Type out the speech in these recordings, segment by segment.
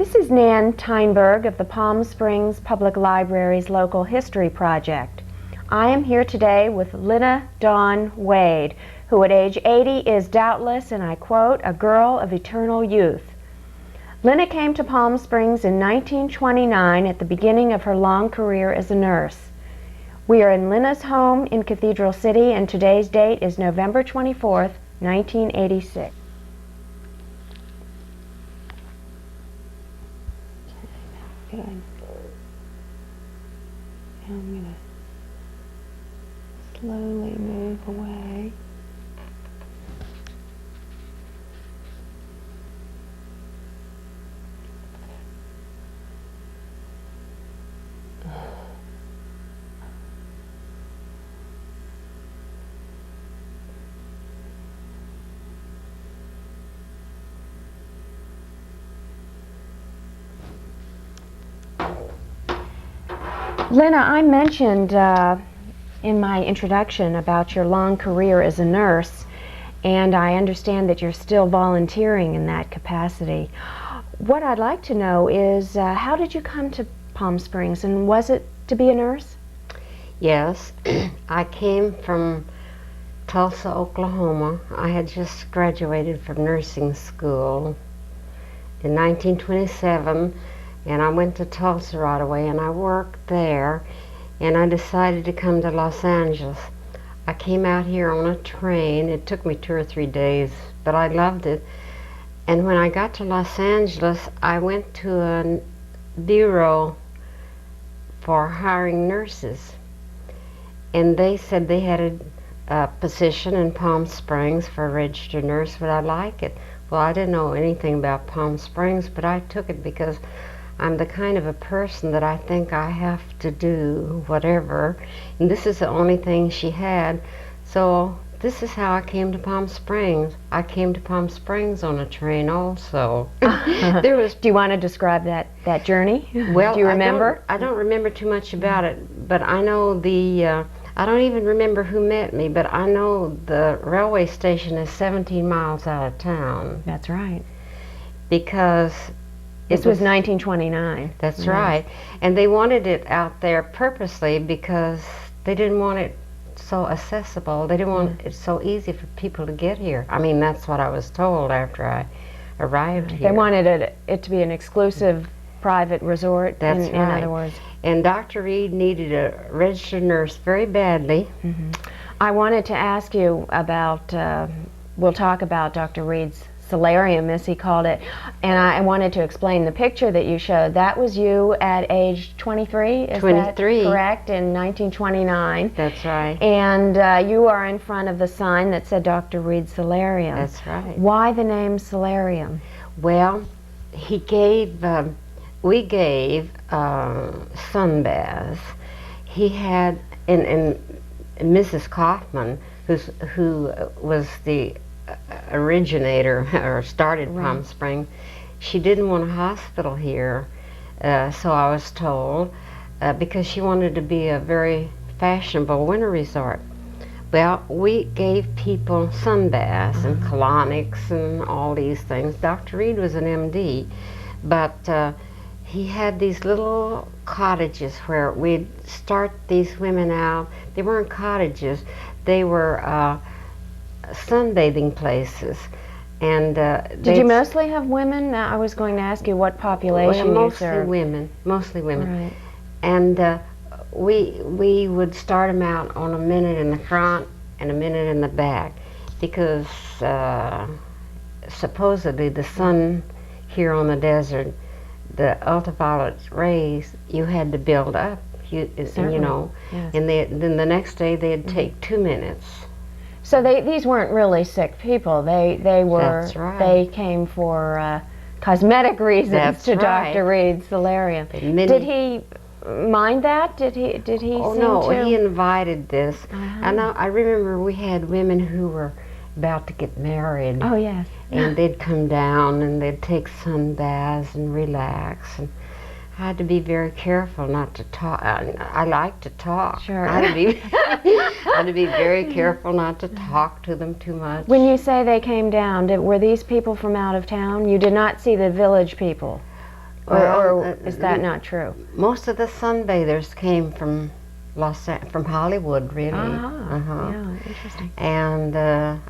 This is Nan Tynberg of the Palm Springs Public Library's Local History Project. I am here today with Lynna Dawn Wade, who at age 80 is doubtless, and I quote, a girl of eternal youth. Lynna came to Palm Springs in 1929 at the beginning of her long career as a nurse. We are in Lynna's home in Cathedral City, and today's date is November 24th, 1986. Good. Now I'm going to slowly move away. Lynna, I mentioned in my introduction about your long career as a nurse, and I understand that you're still volunteering in that capacity. What I'd like to know is how did you come to Palm Springs, and was it to be a nurse? Yes, I came from Tulsa, Oklahoma. I had just graduated from nursing school in 1927. And I went to Tulsa right away, and I worked there, and I decided to come to Los Angeles. I came out here on a train. It took me 2 or 3 days, but I loved it. And when I got to Los Angeles, I went to a bureau for hiring nurses, and they said they had a position in Palm Springs for a registered nurse. Would I like it? Well, I didn't know anything about Palm Springs, but I took it because I'm the kind of a person that I think I have to do whatever, and this is the only thing she had. So this is how I came to Palm Springs. I came to Palm Springs on a train also. There was. Do you want to describe that journey? Well, do you remember? I don't remember too much about it, but I know I don't even remember who met me, but I know the railway station is 17 miles out of town. That's right. Because this was 1929. That's right. And they wanted it out there purposely because they didn't want it so accessible. They didn't want it so easy for people to get here. I mean, that's what I was told after I arrived here. They wanted it to be an exclusive private resort, that's in other words. And Dr. Reed needed a registered nurse very badly. Mm-hmm. I wanted to ask you about, we'll talk about Dr. Reed's solarium, as he called it, and I wanted to explain the picture that you showed. That was you at age 23, is 23. that correct, in 1929? That's right. And you are in front of the sign that said Dr. Reed Solarium. That's right. Why the name Solarium? Well, we gave sun baths. He had, and Mrs. Kaufman, who was the originator or started Palm Springs, she didn't want a hospital here, so I was told, because she wanted to be a very fashionable winter resort. Well, we gave people sun baths and colonics and all these things. Dr. Reed was an MD, but he had these little cottages where we'd start these women out. They weren't cottages, they were sunbathing places. And did you mostly have women? I was going to ask you what population you served. Mostly women. Right. And we would start them out on a minute in the front and a minute in the back, because supposedly the sun here on the desert, the ultraviolet rays, you had to build up, you know. Yes. And then the next day they'd take 2 minutes. So these weren't really sick people. They were. That's right. They came for cosmetic reasons. That's to right. Dr. Reed's Solarium. Did he mind that? Did he? Oh seem no, to? he invited this. And I remember we had women who were about to get married. Oh yes. And they'd come down and they'd take sun baths and relax. And I had to be very careful not to talk. I like to talk. Sure. I had to be very careful not to talk to them too much. When you say they came down, were these people from out of town? You did not see the village people? or is that not true? Most of the sunbathers came from from Hollywood, really. Yeah, interesting. And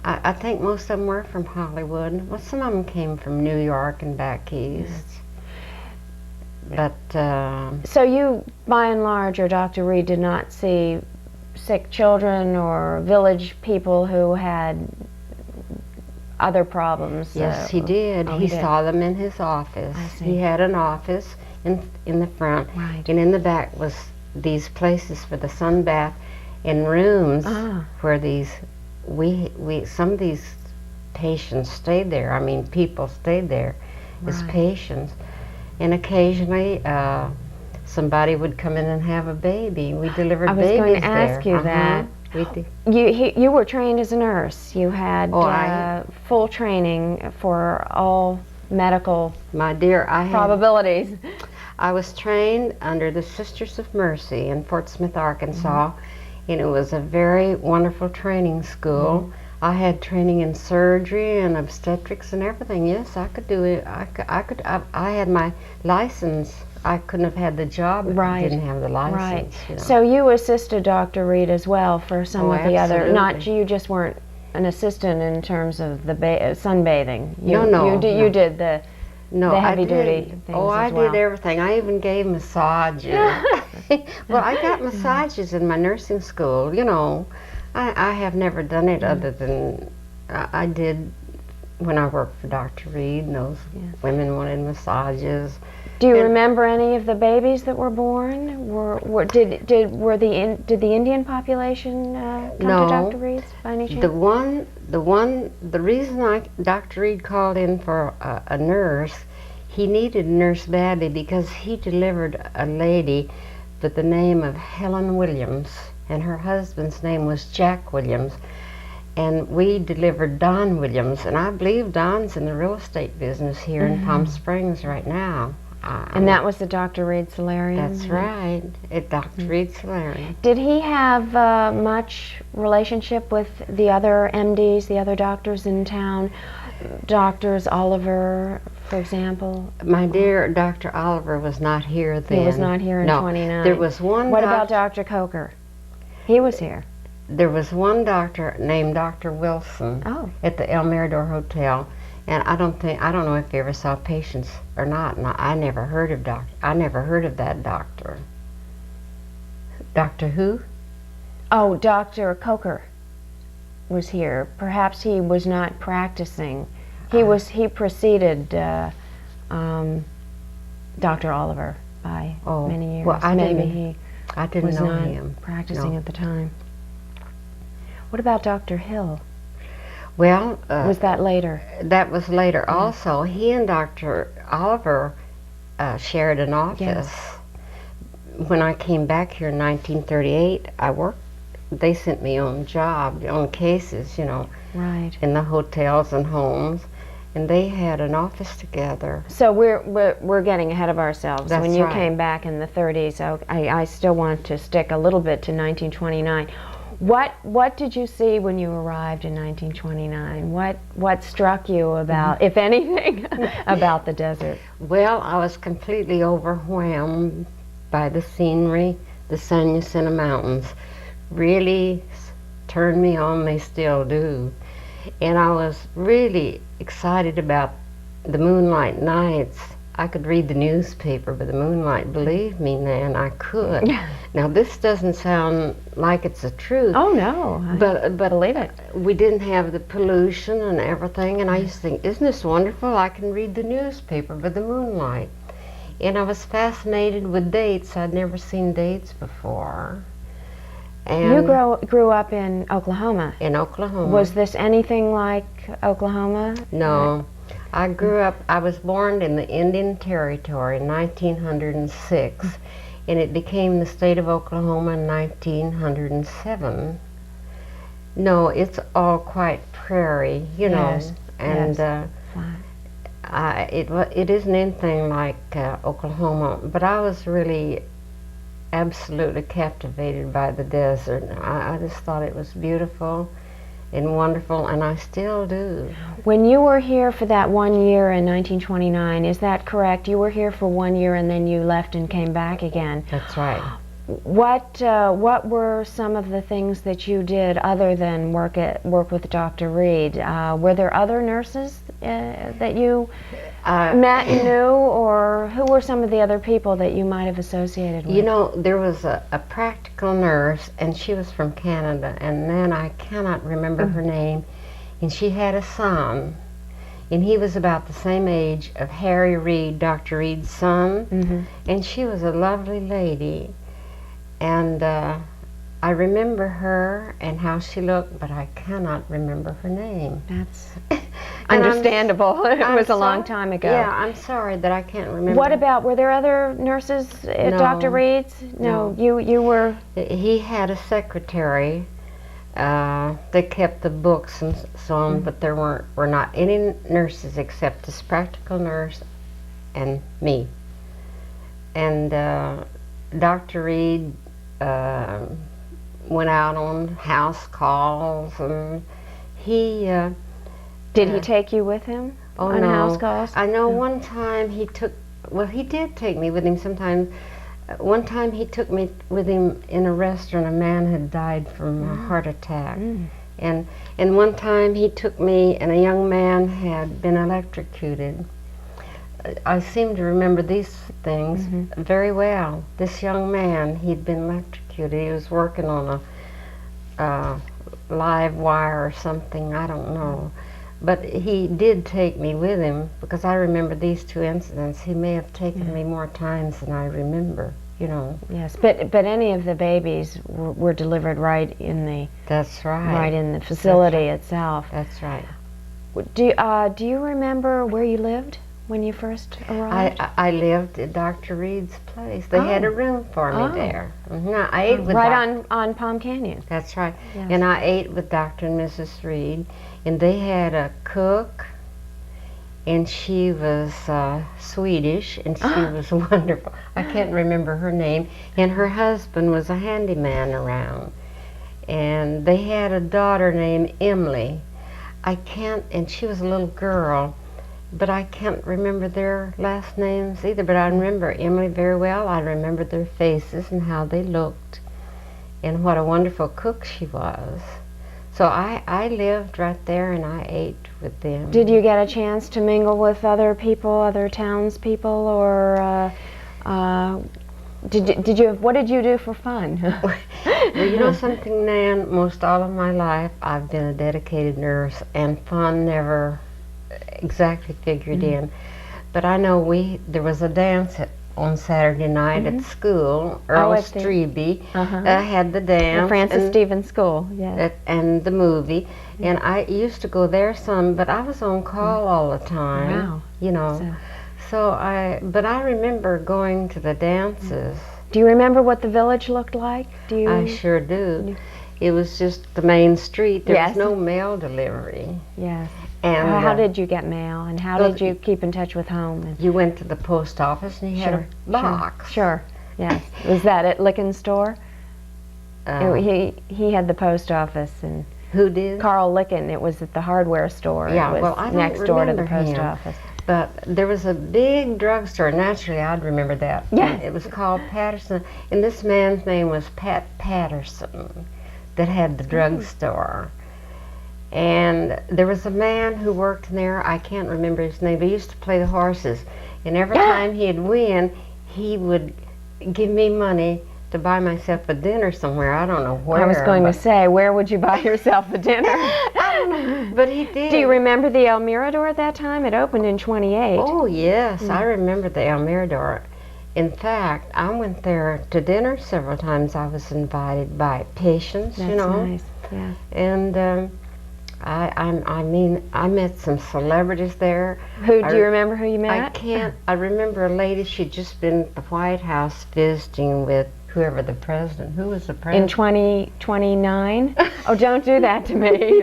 I think most of them were from Hollywood. Well, some of them came from New York and back east. But so you, by and large, or Dr. Reed, did not see sick children or village people who had other problems? yes, he did. Oh, he did. saw them in his office. I see. He had an office in the front, Right. and in the back was these places for the sun bath and rooms where some of these patients stayed there. I mean, people stayed there as Right. patients. And occasionally somebody would come in and have a baby. We delivered I was babies going to ask there. you that. We did. You were trained as a nurse. You had full training for all medical My dear, probabilities. I was trained under the Sisters of Mercy in Fort Smith, Arkansas, and it was a very wonderful training school. I had training in surgery and obstetrics and everything. Yes, I could do it. I had my license. I couldn't have had the job if I didn't have the license. Right. You know. So you assisted Dr. Reed as well for some of the other. Absolutely. You just weren't an assistant in terms of the sunbathing. No. You did the heavy duty things I as well. did everything. I even gave massages. Well, I got massages in my nursing school. You know, I have never done it other than I did when I worked for Dr. Reed, and those women wanted massages. Do you remember any of the babies that were born? Did the Indian population come to Dr. Reed's by any chance? The reason Dr. Reed called in for a nurse, he needed a nurse badly because he delivered a lady with the name of Helen Williams, and her husband's name was Jack Williams, and we delivered Don Williams, and I believe Don's in the real estate business here in Palm Springs right now. And that was the Dr. Reed Solarium? That's right, at Dr. Reed Solarium. Did he have much relationship with the other MDs, the other doctors in town? Doctors Oliver, for example? My dear, Dr. Oliver was not here then. He was not here in no, 29. There was one. What about Dr. Coker? He was here. There was one doctor named Dr. Wilson at the El Mirador Hotel. And I don't know if he ever saw patients or not. And I never heard of that doctor. Doctor who? Oh, Dr. Coker was here. Perhaps he was not practicing. He preceded Dr. Oliver by many years. Well, I didn't know not him. Practicing at the time. What about Dr. Hill? Well, was that later? That was later also. He and Dr. Oliver shared an office. Yes. When I came back here in 1938, they sent me on cases, you know, right, in the hotels and homes, and they had an office together. So we're getting ahead of ourselves. That's when you right. came back in the 30s, I still want to stick a little bit to 1929. What did you see when you arrived in 1929? What struck you about, if anything, about the desert? Well, I was completely overwhelmed by the scenery. The San Jacinto Mountains really turned me on. They still do. And I was really excited about the moonlight nights. I could read the newspaper by the moonlight. Believe me, Nan, I could. Now, this doesn't sound like it's the truth. Oh, no. But believe it. We didn't have the pollution and everything, and I used to think, isn't this wonderful? I can read the newspaper by the moonlight. And I was fascinated with dates. I'd never seen dates before. And you grew up in Oklahoma. In Oklahoma. Was this anything like Oklahoma? No. I was born in the Indian Territory in 1906, and it became the state of Oklahoma in 1907. No, it's all quite prairie, you know, and it isn't anything like Oklahoma, but I was really absolutely captivated by the desert. I just thought it was beautiful, and wonderful, and I still do. When you were here for that 1 year in 1929, is that correct? You were here for 1 year and then you left and came back again. That's right. What were some of the things that you did other than work with Dr. Reed? Were there other nurses that you met and knew, or who were some of the other people that you might have associated with? You know, there was a practical nurse, and she was from Canada, and then I cannot remember her name, and she had a son, and he was about the same age of Harry Reed, Dr. Reed's son, and she was a lovely lady. And I remember her and how she looked, but I cannot remember her name. That's understandable. It was a long time ago. Yeah, I'm sorry that I can't remember. What about, were there other nurses at Dr. Reed's? No. You were... He had a secretary that kept the books and so on, but there were not any nurses except this practical nurse and me. And Dr. Reed went out on house calls, and he did he take you with him on house calls? I know one time he did take me with him sometimes. One time he took me with him in a restaurant. A man had died from a heart attack, and one time he took me, and a young man had been electrocuted. I seem to remember these things very well. This young man, he'd been electrocuted. He was working on a live wire or something, I don't know. But he did take me with him, because I remember these two incidents. He may have taken me more times than I remember, you know. Yes, but any of the babies were delivered right in the... That's right. Right in the facility itself. That's right. Do you remember where you lived when you first arrived? I lived at Dr. Reed's place. They had a room for me there. I ate with right on Palm Canyon. That's right. Yes. And I ate with Dr. and Mrs. Reed, and they had a cook, and she was Swedish, and she was wonderful. I can't remember her name, and her husband was a handyman around. And they had a daughter named Emily. And she was a little girl, but I can't remember their last names either, but I remember Emily very well. I remember their faces and how they looked, and what a wonderful cook she was. So I lived right there, and I ate with them. Did you get a chance to mingle with other people, other townspeople, or what did you do for fun? Well, you know something, Nan, most all of my life I've been a dedicated nurse, and fun never exactly figured in. But I know there was a dance on Saturday night at school. Earl Strebe had the dance. The Francis Stevens School, yes. And the movie. And I used to go there some, but I was on call all the time. Wow. You know. But I remember going to the dances. Do you remember what the village looked like? I sure do. It was just the main street. There was no mail delivery. Yes. And how did you get mail, and how did you keep in touch with home? You went to the post office, and you had a box. Sure. Yes. Was that at Licken's store? He had the post office, and who did? Carl Licken. It was at the hardware store. Yeah. It was I don't next door to the remember post him. office. But there was a big drugstore. Naturally, I'd remember that. Yes. It was called Patterson, and this man's name was Pat Patterson, that had the drugstore. And there was a man who worked in there. I can't remember his name, but he used to play the horses. And every time he'd win, he would give me money to buy myself a dinner somewhere. I don't know where. I was going to say, where would you buy yourself a dinner? I don't know, but he did. Do you remember the El Mirador at that time? It opened in 28. Oh, yes. I remember the El Mirador. In fact, I went there to dinner several times. I was invited by patients, That's you know. Nice. Yeah. And I met some celebrities there. Do you remember who you met? I remember a lady. She'd just been at the White House visiting with whoever the president. Who was the president? In 2029? Oh, don't do that to me.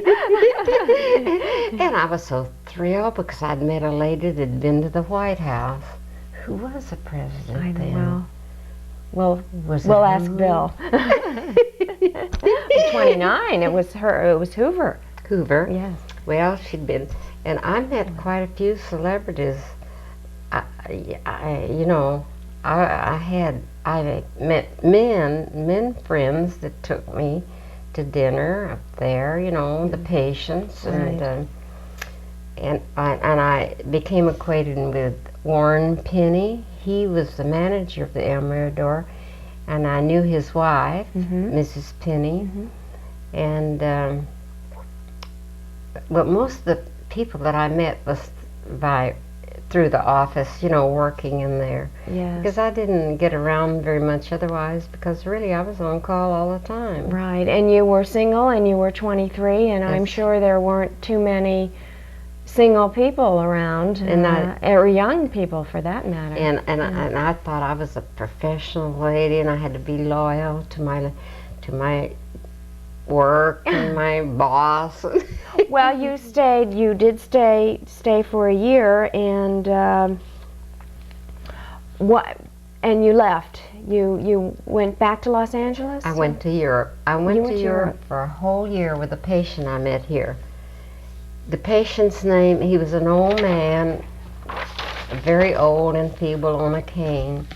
And I was so thrilled because I'd met a lady that had been to the White House. Who was the president I then? know. Well, we'll ask Bill. 29. It was her. It was Hoover. Hoover. Yes. Well, she'd been, and I met quite a few celebrities. I met men friends that took me to dinner up there. The patients, Right. and I became acquainted with Warren Penny. He was the manager of the El Mirador, and I knew his wife, Mrs. Penny, and but most of the people that I met was through the office, working in there. Yes. Because I didn't get around very much otherwise, because really I was on call all the time. Right. And you were single, and you were 23, and I'm Yes. sure there weren't too many single people around, or young people for that matter. And I thought I was a professional lady, and I had to be loyal to my work and my boss. Well, you did stay for a year, and and you left. You went back to Los Angeles? I went to Europe. I went went to to Europe for a whole year with a patient I met here. The patient's name, he was an old man, very old and feeble on a cane,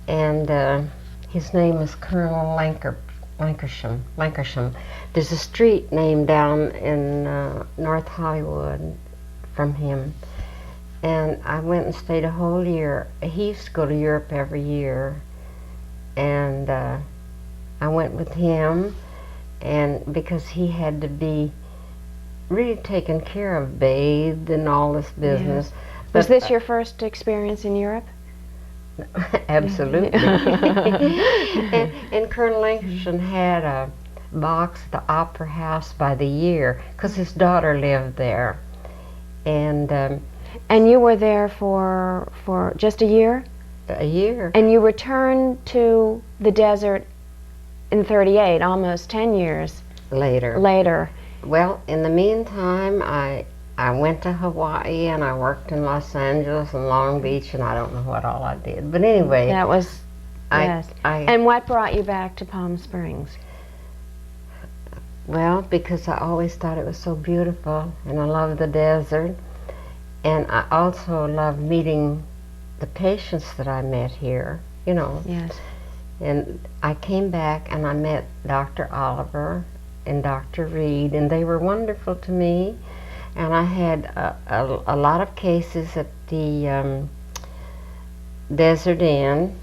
and his name was Colonel Lankersham. There's a street named down in North Hollywood from him. And I went and stayed a whole year. He used to go to Europe every year. And I went with him, and because he had to be really taken care of, bathed and all this business. Yes. But, Was this your first experience in Europe? Absolutely. and Colonel Langston had a box at the Opera House by the year, because his daughter lived there. And you were there for just a year? a year. And you returned to the desert in 38, almost 10 years later. Well, in the meantime, I went to Hawaii, and I worked in Los Angeles and Long Beach, and I don't know what all I did. But anyway, That was, yes. I And what brought you back to Palm Springs? well, because I always thought it was so beautiful, and I love the desert, and I also love meeting the patients that I met here, Yes. And I came back, and I met Dr. Oliver and Dr. Reed, and they were wonderful to me. And I had a lot of cases at the Desert Inn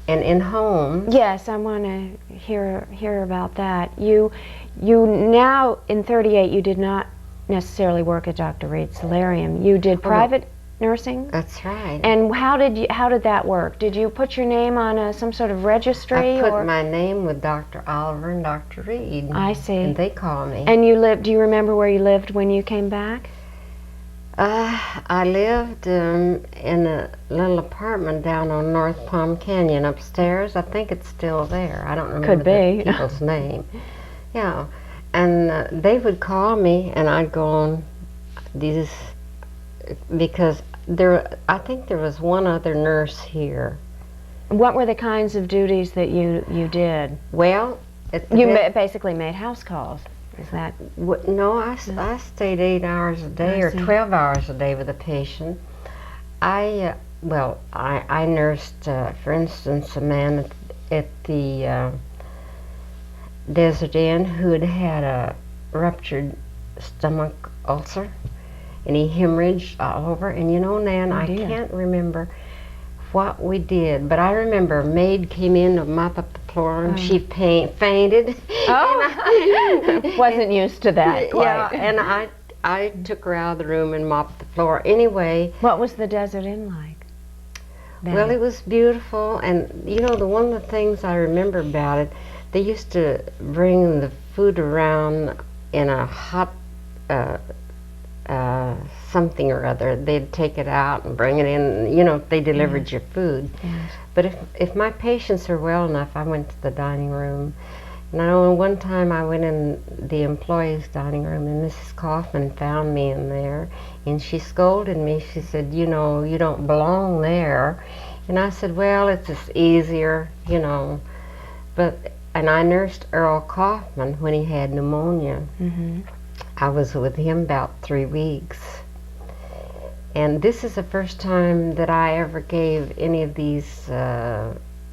and in homes. Yes, I want to hear about that. You now, in 38, you did not necessarily work at Dr. Reed's solarium. You did private nursing? That's right. And how did that work? Did you put your name on some sort of registry? I put my name with Dr. Oliver and Dr. Reed. I see. And they call me. And do you remember where you lived when you came back? I lived in a little apartment down on North Palm Canyon upstairs. I think it's still there. I don't remember Could be. the people's name. Yeah. And they would call me, and I'd go on these, because I think there was one other nurse here. What were the kinds of duties that you did? Well, You basically made house calls. Is that? No, I stayed 8 hours a day or 12 hours a day with a patient. I nursed, for instance, a man at the Desert Inn who had a ruptured stomach ulcer, and he hemorrhaged all over. And Nan, I can't remember what we did, but I remember a maid came in to mop up the floor, and she fainted. Oh, wasn't used to that quite. Yeah, and I took her out of the room and mopped the floor. Anyway. What was the Desert Inn like then? Well, it was beautiful, and one of the things I remember about it, they used to bring the food around in a hot something or other. They'd take it out and bring it in, they delivered your food. Yes. But if my patients are well enough, I went to the dining room. And I know one time I went in the employees' dining room, and Mrs. Kaufman found me in there, and she scolded me. She said, you don't belong there. And I said, well, it's just easier, And I nursed Earl Kaufman when he had pneumonia. Mm-hmm. I was with him about 3 weeks. And this is the first time that I ever gave any of these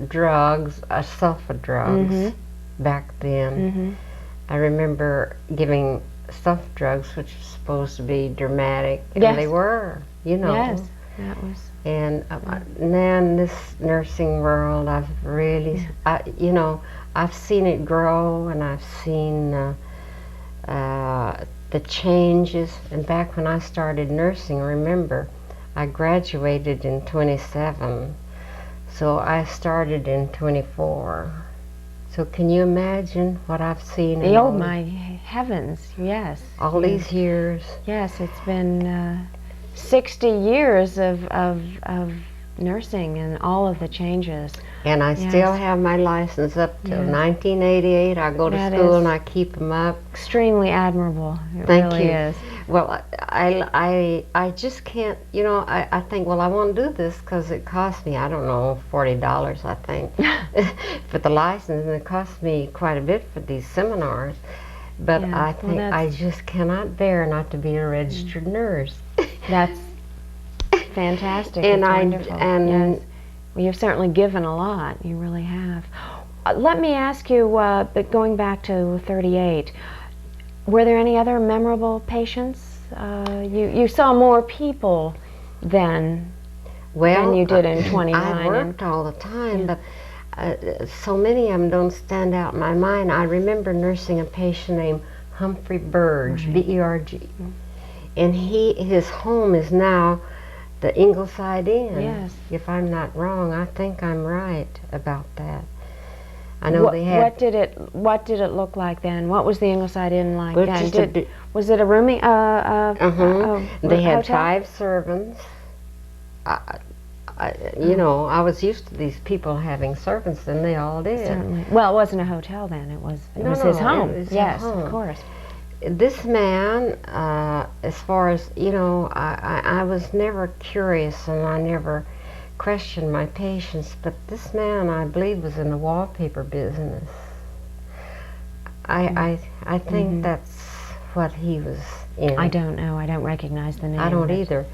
drugs, sulfa drugs, back then. I remember giving sulfa drugs, which was supposed to be dramatic, and they were, you know. Yes, that was. And now in this nursing world, I've really, you know, I've seen it grow, and I've seen the changes. And back when I started nursing, remember, I graduated in 27, so I started in 24. So can you imagine what I've seen? Oh my heavens, yes. All these years. Yes, it's been 60 years of nursing and all of the changes. And I still have my license up till 1988. I go to school and I keep them up. Extremely admirable. It Thank really you. is. Well, I just can't, you know, I think, well, I want to do this because it cost me, I don't know, $40, I think, for the license, and it cost me quite a bit for these seminars. But I think I just cannot bear not to be a registered nurse. That's fantastic. And it's wonderful. Yes. Well, you've certainly given a lot. You really have. Let me ask you, but going back to 38, were there any other memorable patients? You saw more people then than you did in 29. I worked all the time, but so many of them don't stand out in my mind. I remember nursing a patient named Humphrey Burge, B-E-R-G. And his home is now the Ingleside Inn. Yes. If I'm not wrong, I think I'm right about that. I know they had. What did it look like then? What was the Ingleside Inn like Well, then? Was it a rooming? They had hotel? 5 servants. You know, I was used to these people having servants, and they all did. Certainly. Well, it wasn't a hotel then. It was his home. It was yes, his home. Of course. This man, as far as, you know, I was never curious, and I never questioned my patients, but this man, I believe, was in the wallpaper business. I think that's what he was in. I don't know. I don't recognize the name. I don't either.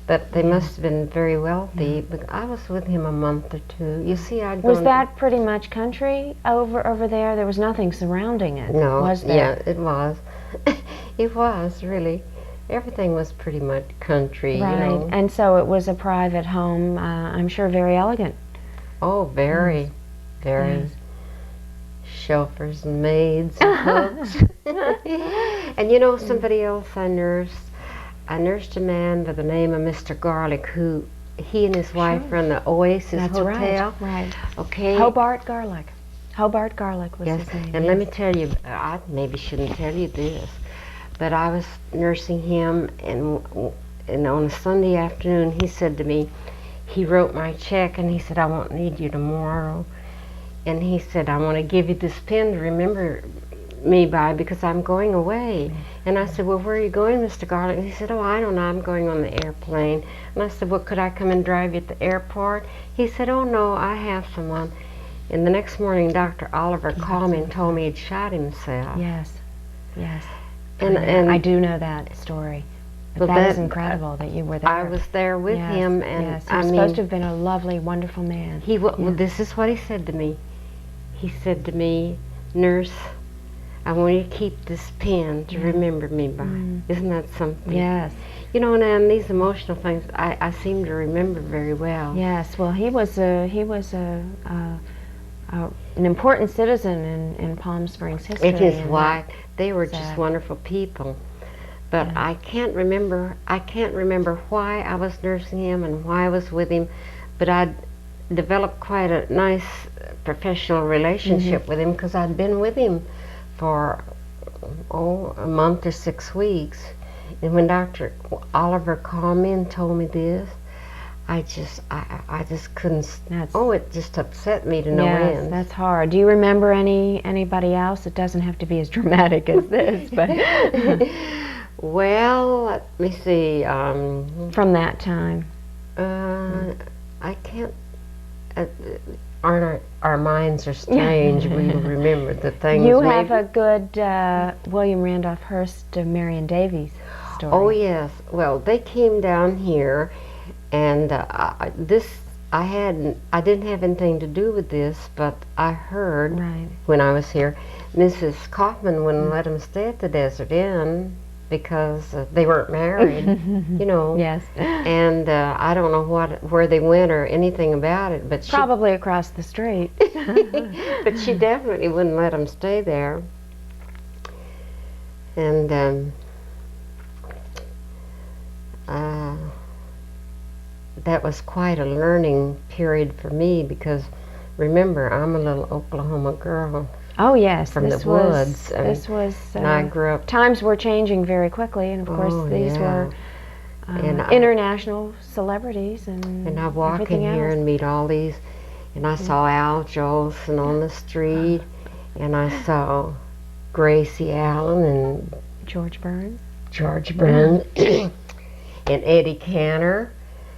But they must have been very wealthy. But I was with him a month or 2. You see, Was that pretty much country over there? There was nothing surrounding it. No. Was there? Yeah, it was. It was really. Everything was pretty much country. Right. You know. And so it was a private home. I'm sure very elegant. Oh, very, very. Yes. Chauffeurs and maids and cooks. And you know, somebody else I nursed a man by the name of Mr. Garlick, who he and his wife run the Oasis Hotel. Right. Okay. Hobart Garlick. Hobart Garlick was his name. And let me tell you, I maybe shouldn't tell you this, but I was nursing him, and on a Sunday afternoon, he said to me, he wrote my check, and he said, I won't need you tomorrow. And he said, I want to give you this pen to remember me by because I'm going away. And I said, well, where are you going, Mr. Garlick? And he said, oh, I don't know, I'm going on the airplane. And I said, well, could I come and drive you at the airport? He said, oh, no, I have someone. And the next morning, Dr. Oliver called me and told me he'd shot himself. Yes, yes. And I do know that story. But that is incredible that you were there. I was there with him, and yes. He was supposed to have been a lovely, wonderful man. Well, this is what he said to me. He said to me, nurse, I want you to keep this pen to remember me by. Isn't that something? Yes. You know, and these emotional things, I seem to remember very well. Yes. Well, he was an important citizen in Palm Springs history. And his wife, they were just wonderful people. But I can't remember why I was nursing him and why I was with him, but I developed quite a nice professional relationship with him because I'd been with him for a month or 6 weeks. And when Dr. Oliver called me and told me this, I just couldn't. It just upset me to no end. That's hard. Do you remember anybody else? It doesn't have to be as dramatic as this, but well, let me see. From that time, I can't. our minds are strange. We remember the things. You have a good William Randolph Hearst, Marion Davies story. Oh yes. Well, they came down here, and I didn't have anything to do with this, but I heard when I was here, Mrs. Kaufman wouldn't let them stay at the Desert Inn because they weren't married, you know. Yes. And I don't know where they went or anything about it, but probably across the street. but she definitely wouldn't let them stay there. And that was quite a learning period for me because, remember, I'm a little Oklahoma girl. Oh yes, from the woods. And I grew up. Times were changing very quickly, and of course these were international celebrities and I walk in here and meet all these, and I saw Al Jolson on the street, and I saw Gracie Allen and George Burns, and Eddie Cantor.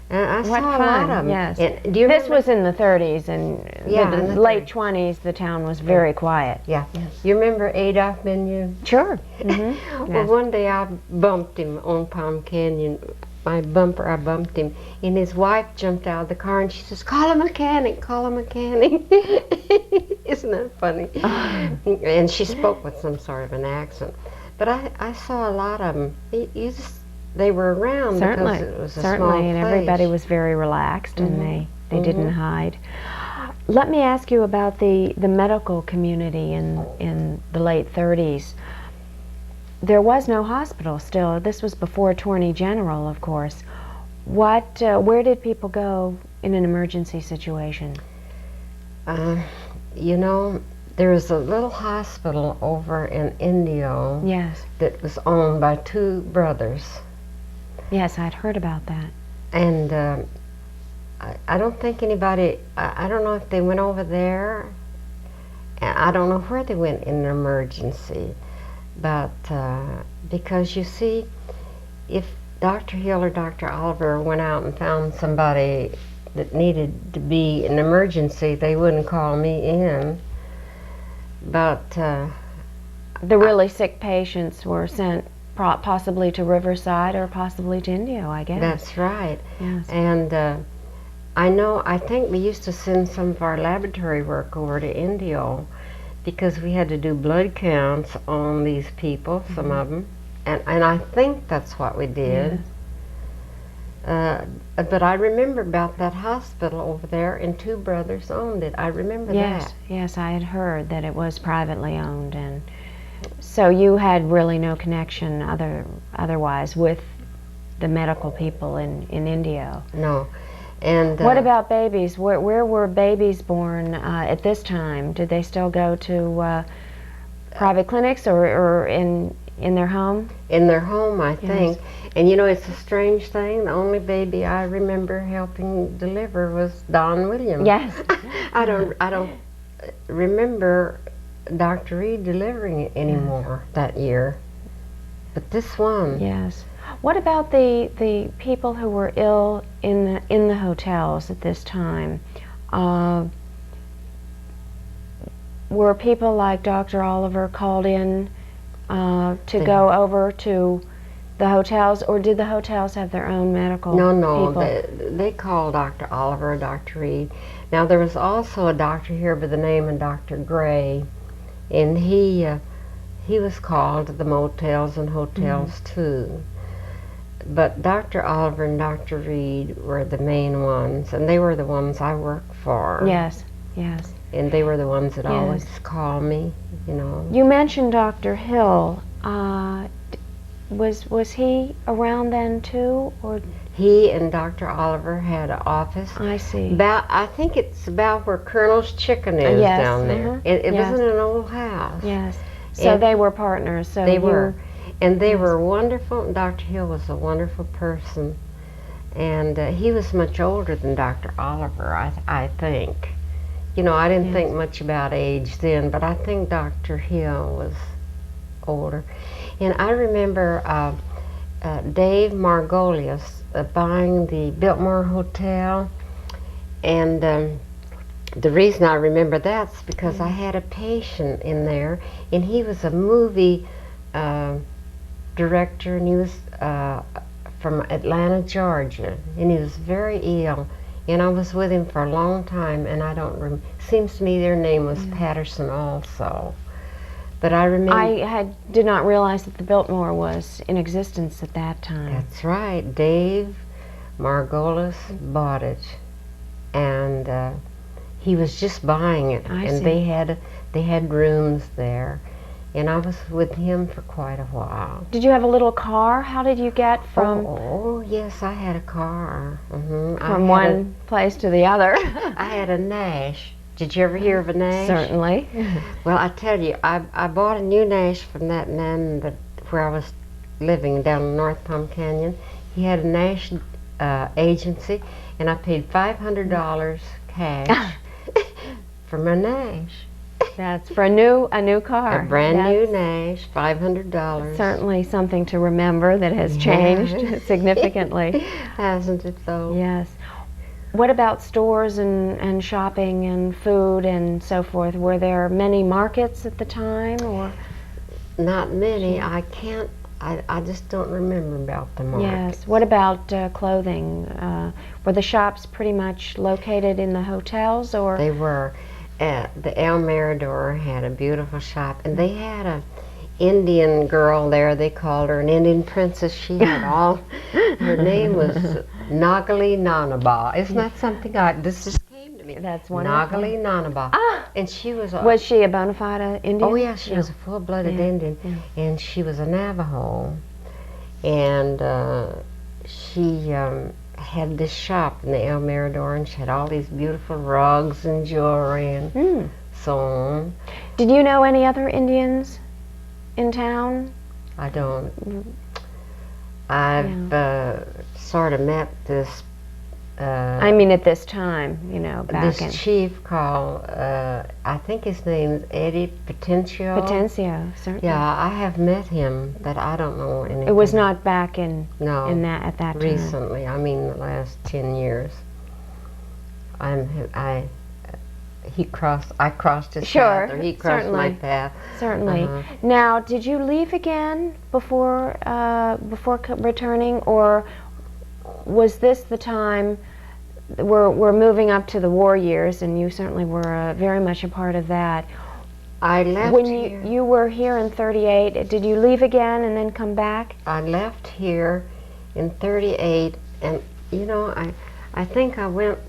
And I saw a lot of them. Yes. And do you this was in the 30s, and in the late 20s, the town was very quiet. Yeah. Yes. You remember Adolph Menu? Sure. Well, one day I bumped him on Palm Canyon. My bumper, I bumped him, and his wife jumped out of the car, and she says, "Call a mechanic, call a mechanic." Isn't that funny? And she spoke with some sort of an accent. But I saw a lot of them. They were around because it was a small place. And everybody was very relaxed, and they didn't hide. Let me ask you about the medical community in the late 30s. There was no hospital still. This was before Attorney General, of course. Where did people go in an emergency situation? You know, there was a little hospital over in Indio that was owned by two brothers. Yes, I'd heard about that. And I don't think anybody, I don't know if they went over there. I don't know where they went in an emergency. But because you see, if Dr. Hill or Dr. Oliver went out and found somebody that needed to be an emergency, they wouldn't call me in. But the really sick patients were sent possibly to Riverside or possibly to Indio, I guess. That's right. Yes. And I think we used to send some of our laboratory work over to Indio because we had to do blood counts on these people, some of them. And I think that's what we did. Yes. But I remember about that hospital over there, and two brothers owned it. I remember that. Yes, I had heard that it was privately owned, and so you had really no connection otherwise with the medical people in Indio. No. And what about babies? Where were babies born at this time? Did they still go to private clinics or in their home? In their home, I think. And you know, it's a strange thing. The only baby I remember helping deliver was Don Williams. Yes. I don't remember Dr. Reed delivering it anymore that year. But this one. Yes. What about the people who were ill in the hotels at this time? Were people like Dr. Oliver called in to go over to the hotels, or did the hotels have their own medical people? They called Dr. Oliver, Dr. Reed. Now there was also a doctor here by the name of Dr. Gray, and he was called to the motels and hotels too. But Dr. Oliver and Dr. Reed were the main ones, and they were the ones I worked for. Yes, yes. And they were the ones that always called me, you know. You mentioned Dr. Hill. Was he around then too, or? He and Dr. Oliver had an office. I see. I think it's about where Colonel's Chicken is down there. It was in an old house. Yes. So and they were partners. So they were. And they were wonderful. Dr. Hill was a wonderful person. And he was much older than Dr. Oliver, I think. You know, I didn't think much about age then, but I think Dr. Hill was older. And I remember Dave Margolius buying the Biltmore Hotel, and The reason I remember that's because I had a patient in there, and he was a movie director, and he was from Atlanta, Georgia, and he was very ill. And I was with him for a long time, and I don't remember. Seems to me their name was Patterson also. But I remember. I did not realize that the Biltmore was in existence at that time. That's right. Dave Margolis bought it, and he was just buying it, and they had rooms there, and I was with him for quite a while. Did you have a little car? How did you get from? Oh yes, I had a car. From one place to the other. I had a Nash. Did you ever hear of a Nash? Certainly. Well, I tell you, I bought a new Nash from that man where I was living down in North Palm Canyon. He had a Nash agency, and I paid $500 cash for my Nash. That's for a new car. A brand new Nash, $500. Certainly something to remember that has changed significantly. Hasn't it though? Yes. What about stores and shopping and food and so forth? Were there many markets at the time, or? Not many. I just don't remember about the markets. Yes. What about clothing? Were the shops pretty much located in the hotels, or? They were. The El Mirador had a beautiful shop, and they had a Indian girl there. They called her an Indian princess. She had all. Her name was Nagali Nanaba. Isn't that something? This just came to me. That's wonderful. Nagali Nanaba. And she was. Was she a bona fide Indian? Oh yeah, she was a full-blooded Indian, and she was a Navajo, and she had this shop in the El Mirador, and she had all these beautiful rugs and jewelry and so on. Did you know any other Indians in town? I don't. I've sort of met this. I mean, at this time, back in. This chief called, I think his name's Eddie Potencio. Potencio, certainly. Yeah, I have met him, but I don't know anything. It was not back in. No. At that time. Recently, I mean the last 10 years. I crossed his path, or he crossed my path. Certainly. Now, did you leave again before returning, or was this the time? We're moving up to the war years, and you certainly were very much a part of that. I left when here. you were here in '38. Did you leave again and then come back? I left here in '38, and I think I went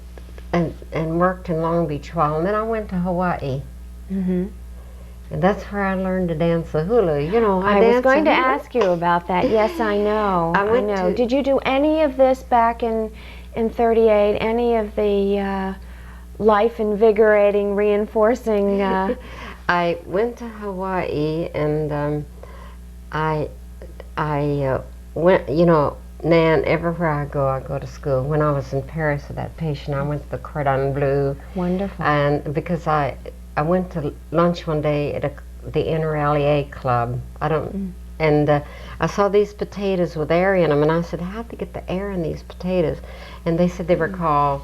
and worked in Long Beach a while, and then I went to Hawaii. And that's where I learned to dance the hula. I was going to ask you about that. Yes, I know. I know. Did you do any of this back in '38? Any of the life-invigorating, reinforcing? I went to Hawaii, and I went. Nan, everywhere I go to school. When I was in Paris with that patient, I went to the Cordon Bleu. Wonderful. And because I went to lunch one day at the NRLEA club. And I saw these potatoes with air in them, and I said, how'd they get the air in these potatoes? And they said they were called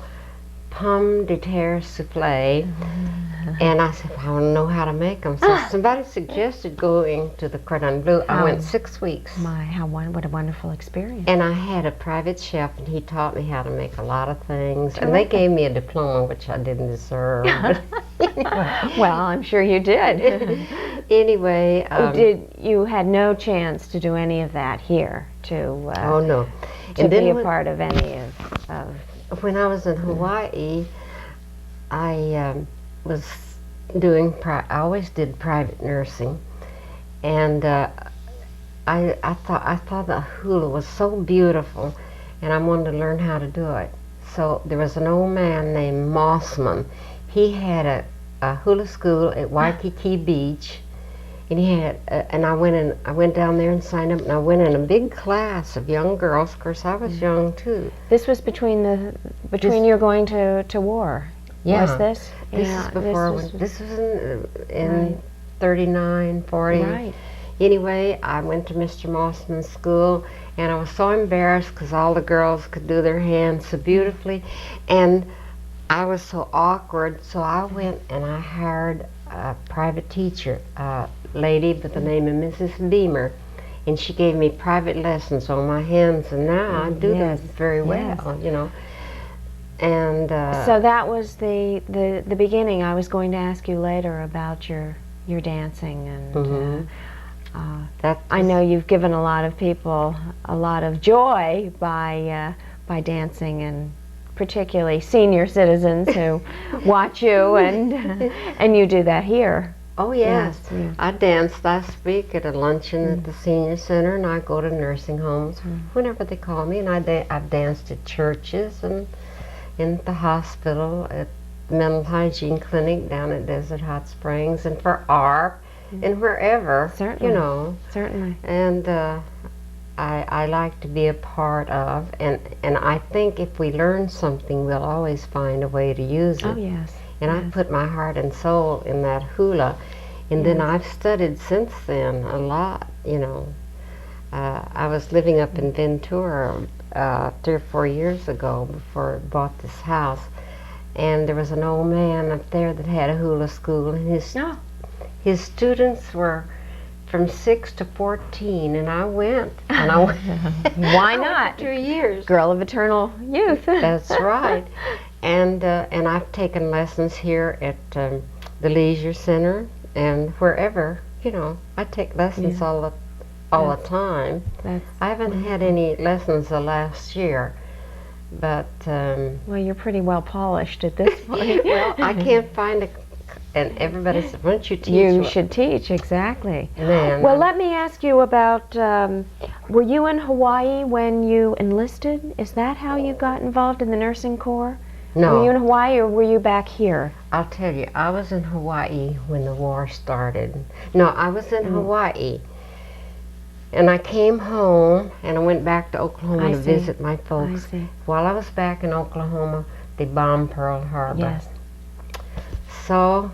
pomme de terre soufflé. And I said, well, I want to know how to make them. So somebody suggested going to the Cordon Bleu. I went 6 weeks. What a wonderful experience. And I had a private chef, and he taught me how to make a lot of things. And they gave me a diploma, which I didn't deserve. Well, I'm sure you did. Anyway. You had no chance to do any of that here, to be a part of any of... When I was in Hawaii, I was I always did private nursing, and I thought the hula was so beautiful, and I wanted to learn how to do it. So there was an old man named Mossman. He had a hula school at Waikiki Beach, and he had and I went down there and signed up, and I went in a big class of young girls. Of course, I was young too. This was between you going to war. Yeah. Was this? This is before. This was in 39, 40. Right. Anyway, I went to Mr. Mossman's school, and I was so embarrassed because all the girls could do their hands so beautifully, and I was so awkward, so I went and I hired a private teacher, a lady by the name of Mrs. Beamer, and she gave me private lessons on my hymns, and now I do Yes, them very well, you know. And so that was the beginning. I was going to ask you later about your dancing, and I know you've given a lot of people a lot of joy by dancing, and particularly senior citizens who watch you, and you do that here. oh yes, Yes. I danced last week at a luncheon at the senior center, and I go to nursing homes whenever they call me, and I've danced at churches and in the hospital, at the mental hygiene clinic down at Desert Hot Springs, and for ARP, and wherever, Certainly. you know. Certainly. And I like to be a part of, and I think if we learn something, we'll always find a way to use it. Oh yes. And I put my heart and soul in that hula, and then I've studied since then a lot, you know. I was living up in Ventura 3 or 4 years ago before I bought this house, and there was an old man up there that had a hula school, and his students were from 6 to 14, and I went, and I went. Why I went not? for 2 years. Girl of eternal youth. That's right. And I've taken lessons here at the Leisure Center and wherever, you know. I take lessons all the time. I haven't had any lessons the last year, but Well, you're pretty well polished at this point. well, I can't find and everybody said, why don't you teach? You should teach, exactly. Man, Well, let me ask you about, were you in Hawaii when you enlisted? Is that how you got involved in the nursing corps? No. Were you in Hawaii, or were you back here? I'll tell you, I was in Hawaii when the war started. No, I was in Hawaii. And I came home, and I went back to Oklahoma to visit my folks. I see. While I was back in Oklahoma, they bombed Pearl Harbor. Yes. So,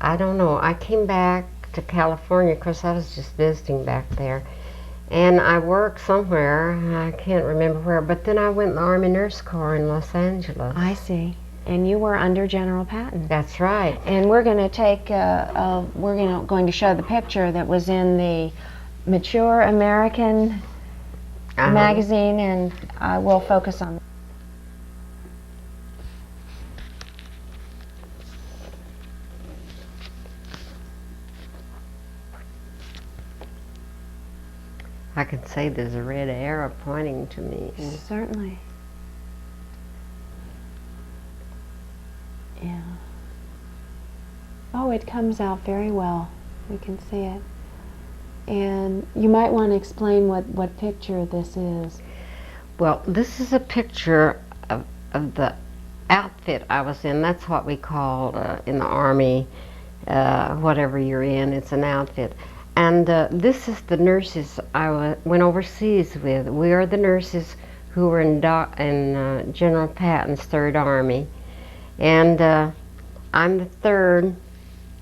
I don't know. I came back to California, because I was just visiting back there. And I worked somewhere, I can't remember where, but then I went in the Army Nurse Corps in Los Angeles. I see. And you were under General Patton. That's right. And we're going to take, going to show the picture that was in the Mature American magazine, and I will focus on. I can say there's a red arrow pointing to me. Certainly. Yeah. Oh, it comes out very well. We can see it. And you might want to explain what picture this is. Well, this is a picture of the outfit I was in. That's what we call in the Army, whatever you're in, it's an outfit. And this is the nurses I went overseas with. We are the nurses who were in General Patton's 3rd Army. And I'm the 3rd.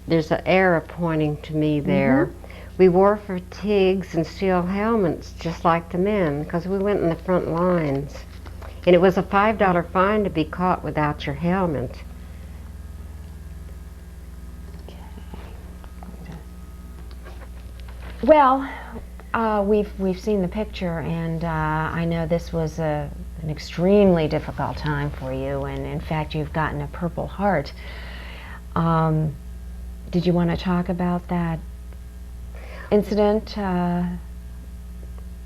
There's an arrow pointing to me there. We wore fatigues and steel helmets just like the men, because we went in the front lines. And it was a $5 fine to be caught without your helmet. Well, we've seen the picture, and I know this was an extremely difficult time for you, and in fact you've gotten a Purple Heart. Did you want to talk about that incident?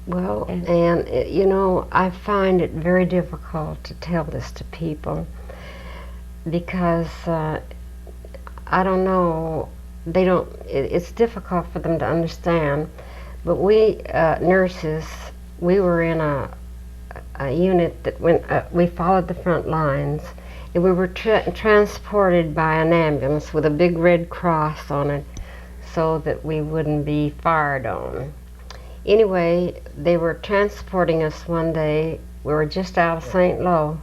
Well, and you know, I find it very difficult to tell this to people, because I don't know, it's difficult for them to understand. But we nurses, we were in a unit that we followed the front lines, and we were transported by an ambulance with a big red cross on it, so that we wouldn't be fired on. Anyway, they were transporting us one day. We were just out of St. Lo,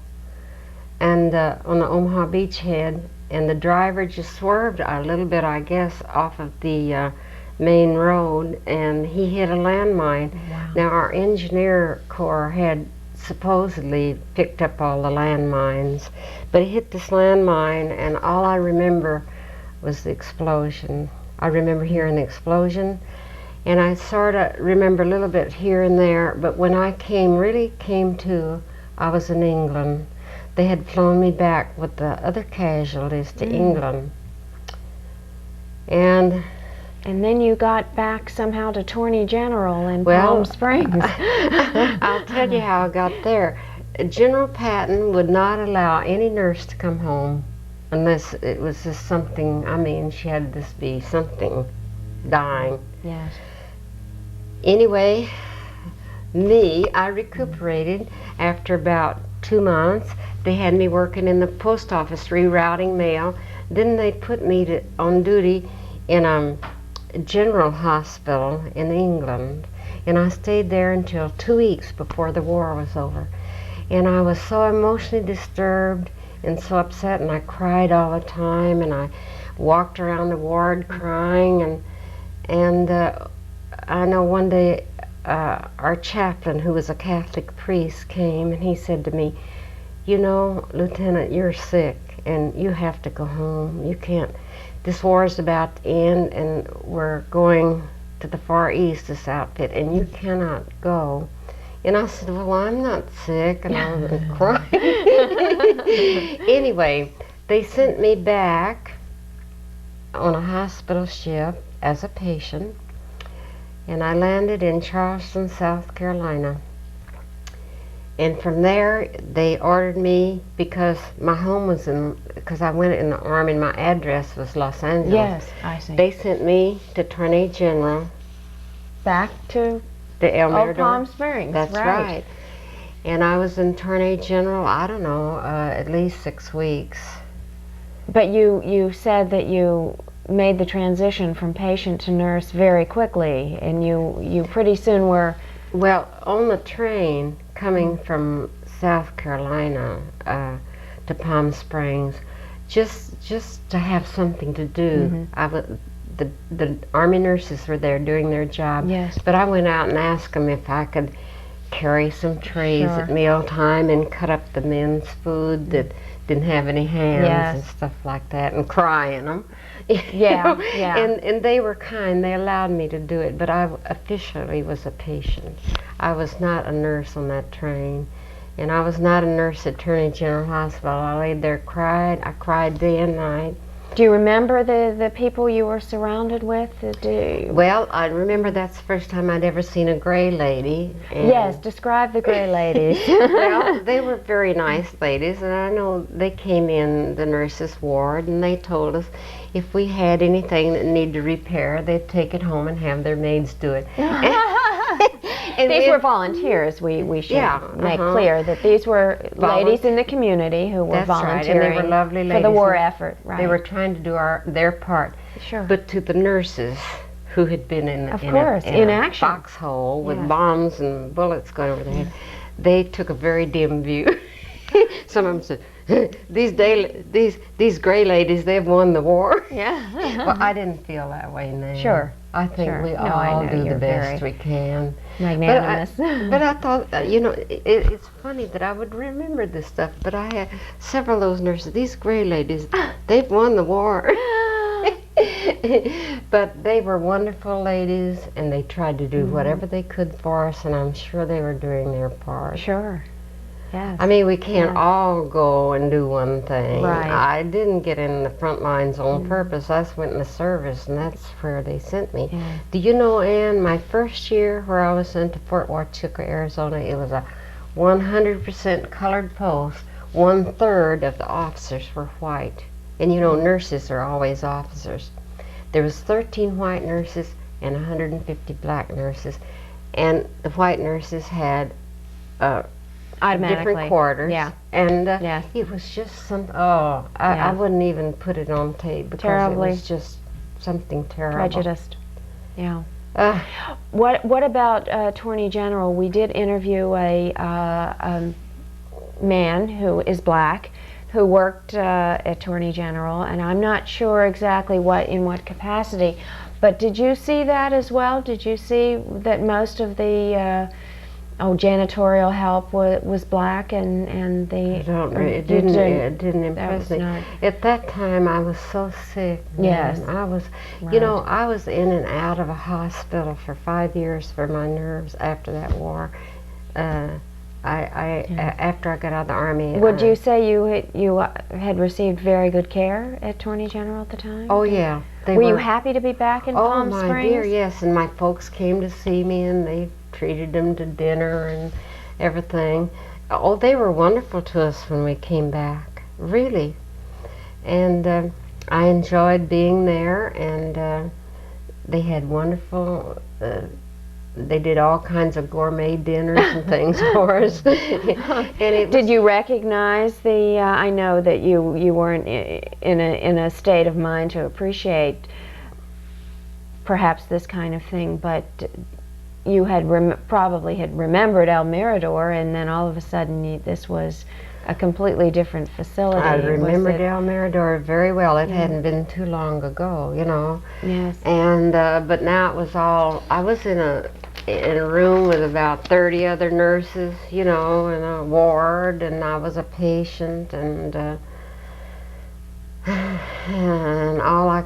and on the Omaha beachhead, and the driver just swerved a little bit, I guess, off of the main road, and he hit a landmine. Wow. Now, our engineer corps had supposedly picked up all the landmines. But it hit this landmine, and all I remember was the explosion. I remember hearing the explosion, and I sort of remember a little bit here and there, but when I really came to, I was in England. They had flown me back with the other casualties to England. And then you got back somehow to Attorney General in Palm Springs. I'll tell you how I got there. General Patton would not allow any nurse to come home unless it was just something, I mean, she had this be something dying. Yes. Anyway, I recuperated after about 2 months. They had me working in the post office rerouting mail. Then they put me on duty in a general hospital in England, and I stayed there until 2 weeks before the war was over. And I was so emotionally disturbed and so upset, and I cried all the time, and I walked around the ward crying, and I know one day our chaplain, who was a Catholic priest, came and he said to me, "You know, Lieutenant, you're sick and you have to go home. You can't, this war is about to end and we're going to the Far East, this outfit, and you cannot go." And I said, "Well, I'm not sick," and I was crying. Anyway, they sent me back on a hospital ship as a patient, and I landed in Charleston, South Carolina. And from there, they ordered me, because my home was because I went in the Army and my address was Los Angeles. Yes, I see. They sent me to Attorney General. Back to the El Mirador. Palm Springs. That's right. And I was in Attorney General, I don't know, at least 6 weeks. But you said that you made the transition from patient to nurse very quickly, and you pretty soon were... Well, on the train coming from South Carolina to Palm Springs, just to have something to do. The Army nurses were there doing their job. Yes. But I went out and asked them if I could carry some trays at mealtime and cut up the men's food that didn't have any hands and stuff like that, and cry in them. And they were kind. They allowed me to do it, but I officially was a patient. I was not a nurse on that train, and I was not a nurse at Attorney General Hospital. I laid there, cried. I cried day and night. Do you remember the people you were surrounded with? Well, I remember that's the first time I'd ever seen a gray lady. Yes, describe the gray ladies. Well, they were very nice ladies, and I know they came in the nurses' ward, and they told us if we had anything that needed repair, they'd take it home and have their maids do it. And these were volunteers, we should make clear that these were ladies in the community who were volunteering and they were lovely ladies for the war effort. Right. They were trying to do their part. Sure. But to the nurses who had been in action, foxhole with bombs and bullets going over their head, they took a very dim view. Some of them said, these gray ladies, they've won the war. Yeah. Well, I didn't feel that way now. Sure. I think we all do the best we can. Magnanimous. But I thought, it's funny that I would remember this stuff, but I had several of those nurses, these gray ladies, they've won the war. But they were wonderful ladies, and they tried to do whatever they could for us, and I'm sure they were doing their part. Sure. Yes. I mean, we can't all go and do one thing. Right. I didn't get in the front lines on purpose. I just went in the service, and that's where they sent me. Yeah. Do you know, Ann, my first year where I was sent to Fort Huachuca, Arizona, it was a 100% colored post. 1/3 of the officers were white. And you know, nurses are always officers. There was 13 white nurses and 150 black nurses. And the white nurses had different quarters. Yeah. And it was just I wouldn't even put it on tape because it was just something terrible. Prejudiced. Yeah. What about Attorney General? We did interview a man who is black who worked Attorney General, and I'm not sure exactly in what capacity, but did you see that as well? Did you see that most of the Oh, janitorial help was black, and the It didn't impress me. not, At that time, I was so sick. Yes. Man. I was, right. you know, I was in and out of a hospital for 5 years for my nerves after that war. After I got out of the Army. Would you say you had received very good care at Attorney General at the time? Oh yeah. Were you happy to be back in Palm Springs? Oh my dear, yes. And my folks came to see me, and they treated them to dinner and everything. Oh, they were wonderful to us when we came back, really. And I enjoyed being there, and they had wonderful. They did all kinds of gourmet dinners and things for us. Did you recognize the? I know that you weren't in a state of mind to appreciate perhaps this kind of thing, but you had probably had remembered El Mirador, and then all of a sudden this was a completely different facility. I remembered El Mirador very well. It hadn't been too long ago, you know. Yes. And but now it was all. I was in a room with about 30 other nurses, you know, in a ward, and I was a patient, and all I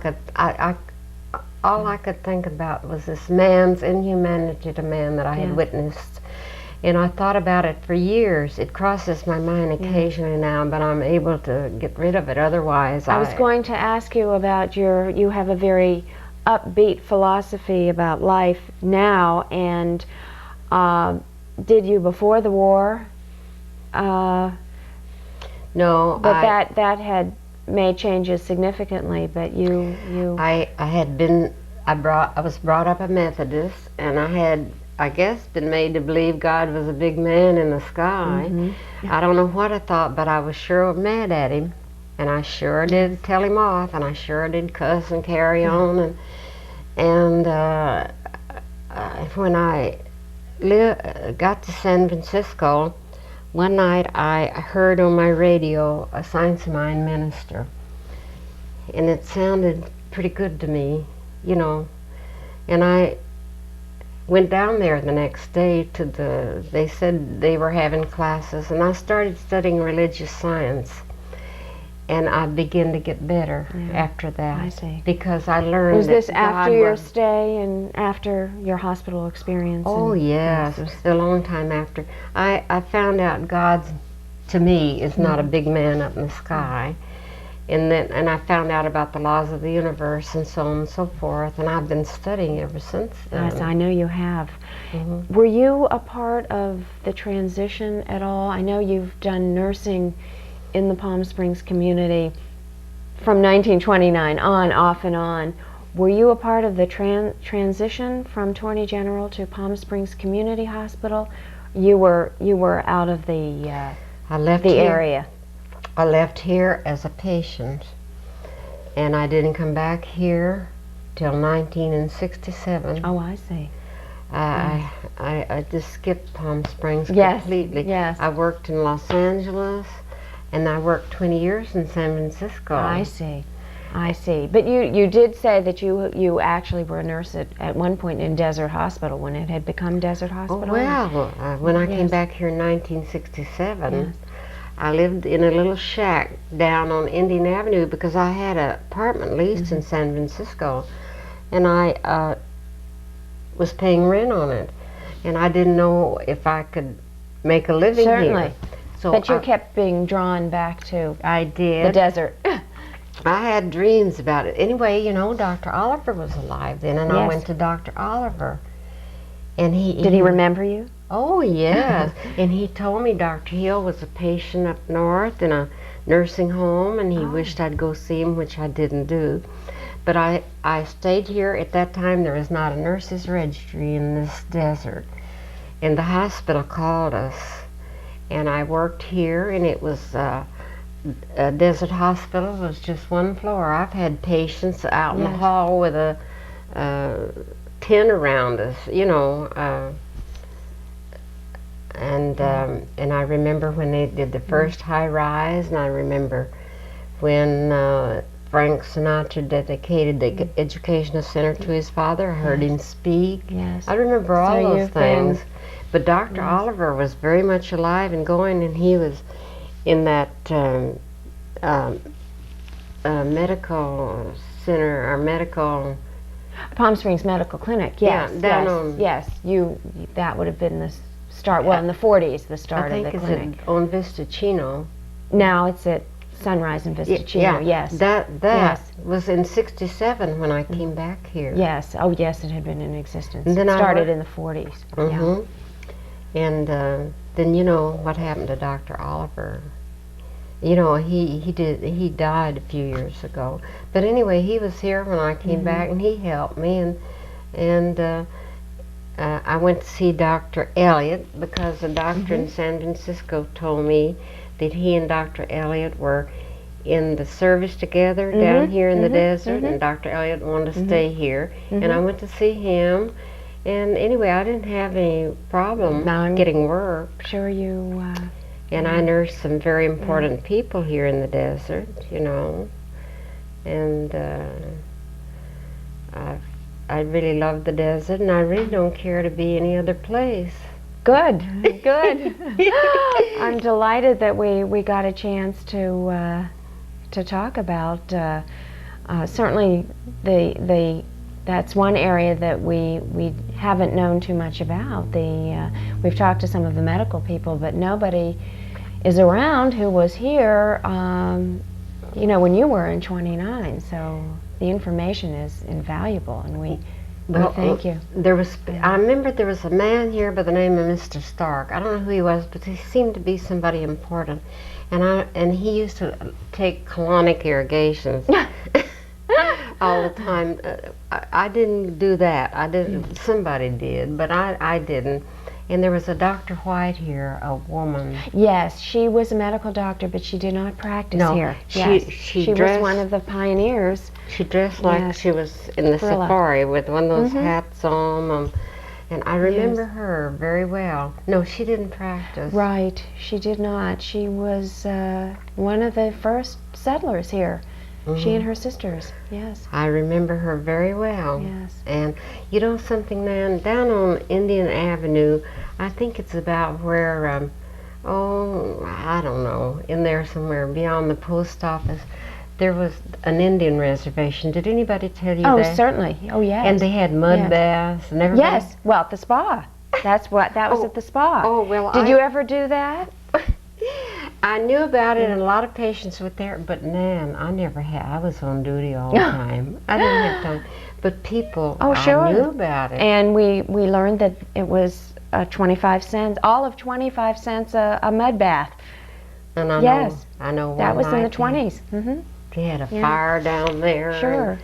could think about was this man's inhumanity to man that I had witnessed. And I thought about it for years. It crosses my mind occasionally now, but I'm able to get rid of it. Otherwise, I was going to ask you about you have a very upbeat philosophy about life now, and did you before the war? No. But that had made changes significantly, but I was brought up a Methodist, and I had, I guess, been made to believe God was a big man in the sky. I don't know what I thought, but I was sure mad at him, and I sure did tell him off, and I sure did cuss and carry on, and when I got to San Francisco, one night I heard on my radio a Saints of Mine minister, and it sounded pretty good to me, you know, and I went down there the next day they said they were having classes, and I started studying religious science, and I began to get better after that. I see. Because I learned. Was this after your stay and after your hospital experience? Oh yes, it was a long time after. I found out God, to me, is not a big man up in the sky. And I found out about the laws of the universe and so on and so forth, and I've been studying ever since then. Yes, I know you have. Were you a part of the transition at all? I know you've done nursing in the Palm Springs community from 1929 on, off and on. Were you a part of the transition from Attorney General to Palm Springs Community Hospital? You were out of the area. I left here as a patient, and I didn't come back here till 1967. Oh, I see. I just skipped Palm Springs completely. Yes. I worked in Los Angeles, and I worked 20 years in San Francisco. I see. But you did say that you actually were a nurse at one point in Desert Hospital when it had become Desert Hospital. Oh, well, when I came back here in 1967, I lived in a little shack down on Indian Avenue because I had an apartment leased in San Francisco, and I was paying rent on it, and I didn't know if I could make a living here. So but you kept being drawn back to the desert. I had dreams about it. Anyway, you know, Dr. Oliver was alive then, and I went to Dr. Oliver. And Did he remember you? Oh, yes. And he told me Dr. Hill was a patient up north in a nursing home, and he wished I'd go see him, which I didn't do. But I stayed here. At that time, there was not a nurse's registry in this desert. And the hospital called us, and I worked here, and it was a Desert Hospital. It was just one floor. I've had patients out in the hall with a tent around us, you know, and I remember when they did the first high rise, and I remember when Frank Sinatra dedicated the educational center to his father. I heard him speak. Yes. I remember all those things. But Dr. Yes. Oliver was very much alive and going, and he was in that medical center, or medical... Palm Springs Medical Clinic, yes, Yeah, down yes, on- yes. That would have been the start, well, in the 40s, the start I of think the it's clinic. on Vista Chino. Now it's at Sunrise and Vista Chino, yes. That Yes. was in '67 when I came back here. Yes, oh yes, it had been in existence. And then It I started worked- in the 40s. Mm-hmm. And then you know what happened to Dr. Oliver. You know, he died a few years ago. But anyway, he was here when I came back, and he helped me. And I went to see Dr. Elliott because a doctor in San Francisco told me that he and Dr. Elliott were in the service together down here in the desert, and Dr. Elliott wanted to stay here. And I went to see him. And anyway, I didn't have any problem Now I'm getting work. Sure you, And I nursed some very important people here in the desert, you know. And I really love the desert, and I really don't care to be any other place. good, good. I'm delighted that we got a chance to talk about certainly that's one area that we haven't known too much about. We've talked to some of the medical people, but nobody is around who was here, you know, when you were in 29. So the information is invaluable, and we thank you. I remember there was a man here by the name of Mr. Stark. I don't know who he was, but he seemed to be somebody important. And he used to take colonic irrigations all the time. I didn't do that. I didn't. Somebody did, but I didn't. And there was a Dr. White here, a woman. Yes, she was a medical doctor, but she did not practice No, here. she She was dressed- one of the pioneers. She dressed like Yes. she was in the Thriller. safari with one of those hats on. And I remember Yes. her very well. No, she didn't practice. Right, she did not. She was one of the first settlers here. She and her sisters, yes. I remember her very well. Yes. And you know something, Nan? Down on Indian Avenue, I think it's about where, I don't know, in there somewhere beyond the post office, there was an Indian reservation. Did anybody tell you Oh, that? certainly. Oh, yes. And they had mud Yes. baths and everything? Yes, well, at the spa. That was Oh. at the spa. Oh, well, Did you ever do that? I knew about it, and a lot of patients were there, but Nan, I never had. I was on duty all the time. I didn't have time. But people, Oh, sure. I knew about it. And we learned that it was 25 cents, all of 25 cents a mud bath. And I Yes. know one That was in the night 20s. They had a Yeah. fire down there. Sure.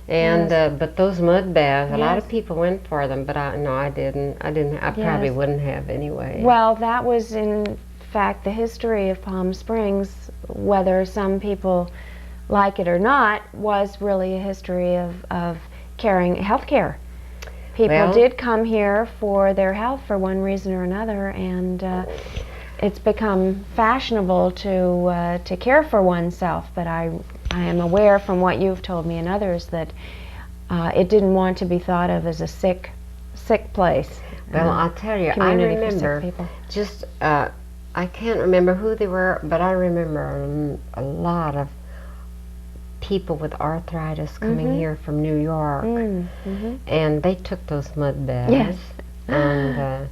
And but those mud baths, a lot Yes. of people went for them, but I didn't. I probably Yes. wouldn't have anyway. Well, that was in fact the history of Palm Springs, whether some people like it or not, was really a history of caring health care. People Well- did come here for their health for one reason or another, and it's become fashionable to care for oneself. But I am aware from what you've told me and others that it didn't want to be thought of as a sick place. Well, I'll tell you, I community for sick remember people. just I can't remember who they were, but I remember a lot of people with arthritis coming here from New York, and they took those mud baths. Yes. And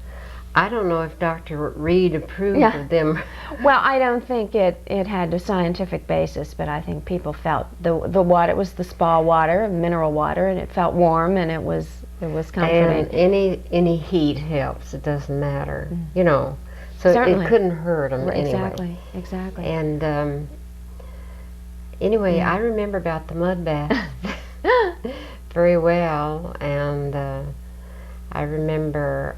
I don't know if Dr. Reed approved Yeah. of them. Well, I don't think it had a scientific basis, but I think people felt the water, it was the spa water, mineral water, and it felt warm, and it was comforting. And any heat helps. It doesn't matter, you know. So Certainly. it couldn't hurt them Exactly, anyway. exactly. And anyway, I remember about the mud bath very well, and I remember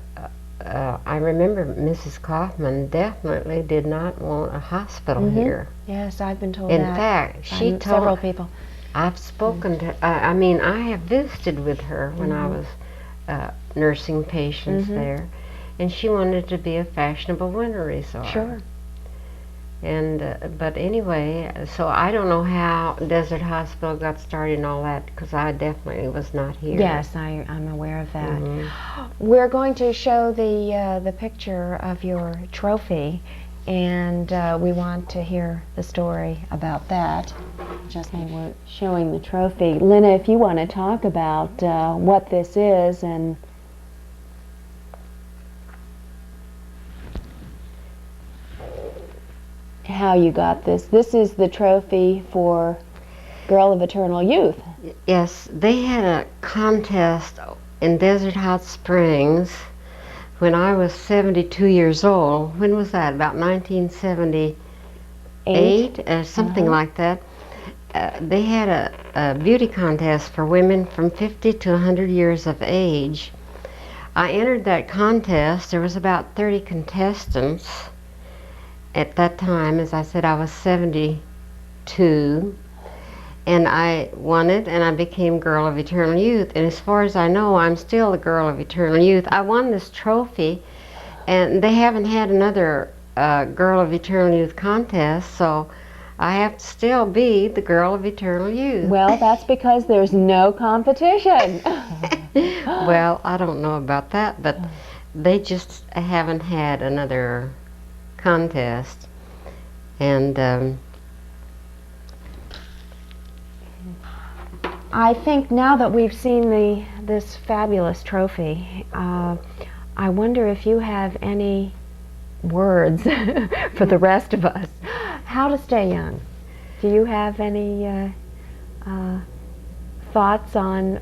Mrs. Kaufman definitely did not want a hospital here. Yes, I've been told In that. fact, she by several told. people. I've spoken to. I mean, I have visited with her when I was nursing patients there, and she wanted to be a fashionable winter resort. Sure. And but anyway, so I don't know how Desert Hospital got started and all that, because I definitely was not here. Yes, I'm aware of that. Mm-hmm. We're going to show the picture of your trophy, and we want to hear the story about that. Just maybe we're showing the trophy. Lynna, if you want to talk about what this is and how you got this. This is the trophy for Girl of Eternal Youth. Yes, they had a contest in Desert Hot Springs when I was 72 years old. When was that? About 1978, something like that. They had a beauty contest for women from 50 to 100 years of age. I entered that contest. There was about 30 contestants. At that time, as I said, I was 72, and I won it, and I became Girl of Eternal Youth. And as far as I know, I'm still the Girl of Eternal Youth. I won this trophy, and they haven't had another Girl of Eternal Youth contest, so I have to still be the Girl of Eternal Youth. Well, that's because there's no competition. Well, I don't know about that, but they just haven't had another contest. And I think now that we've seen this fabulous trophy, I wonder if you have any words for the rest of us. How to stay young. Do you have any thoughts on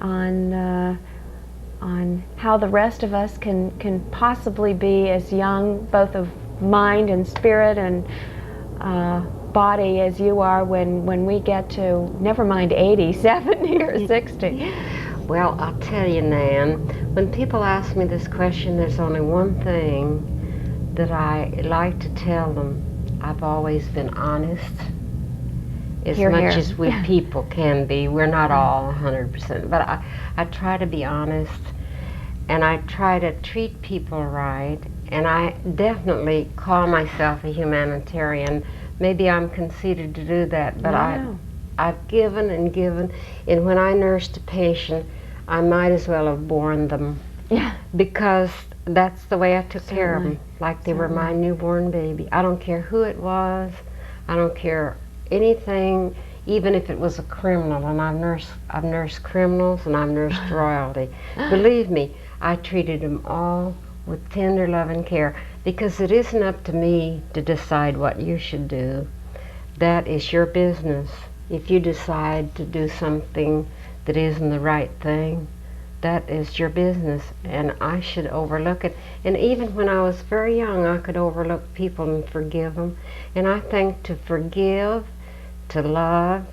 how the rest of us can possibly be as young, both of mind and spirit and body, as you are when we get to, never mind 80, 70 or 60? Well, I'll tell you, Nan, when people ask me this question, there's only one thing that I like to tell them. I've always been honest, as Hear, much hear. as we people can be. We're not all 100%, but I try to be honest, and I try to treat people right, and I definitely call myself a humanitarian. Maybe I'm conceited to do that, but No. I've given and given, and when I nursed a patient, I might as well have borne them, Yeah. because that's the way I took care of them, Certainly. like they were my Certainly. newborn baby. I don't care who it was, I don't care anything, even if it was a criminal, and I've nursed criminals and I've nursed royalty. Believe me, I treated them all with tender love and care, because it isn't up to me to decide what you should do. That is your business. If you decide to do something that isn't the right thing, that is your business, and I should overlook it. And even when I was very young, I could overlook people and forgive them. And I think to forgive, to love,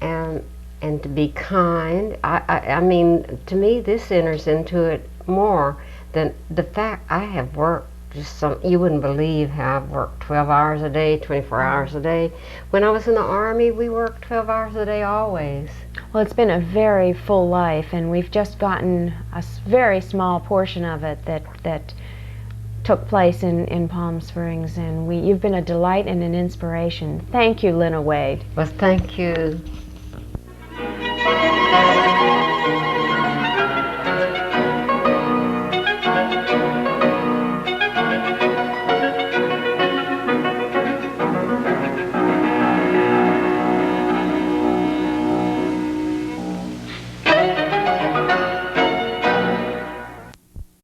and to be kind, I mean, to me, this enters into it more than the fact I have worked. You wouldn't believe how I've worked 12 hours a day, 24 hours a day. When I was in the Army, we worked 12 hours a day always. Well, it's been a very full life, and we've just gotten a very small portion of it that took place in Palm Springs, and you've been a delight and an inspiration. Thank you, Lynna Wade. Well, thank you.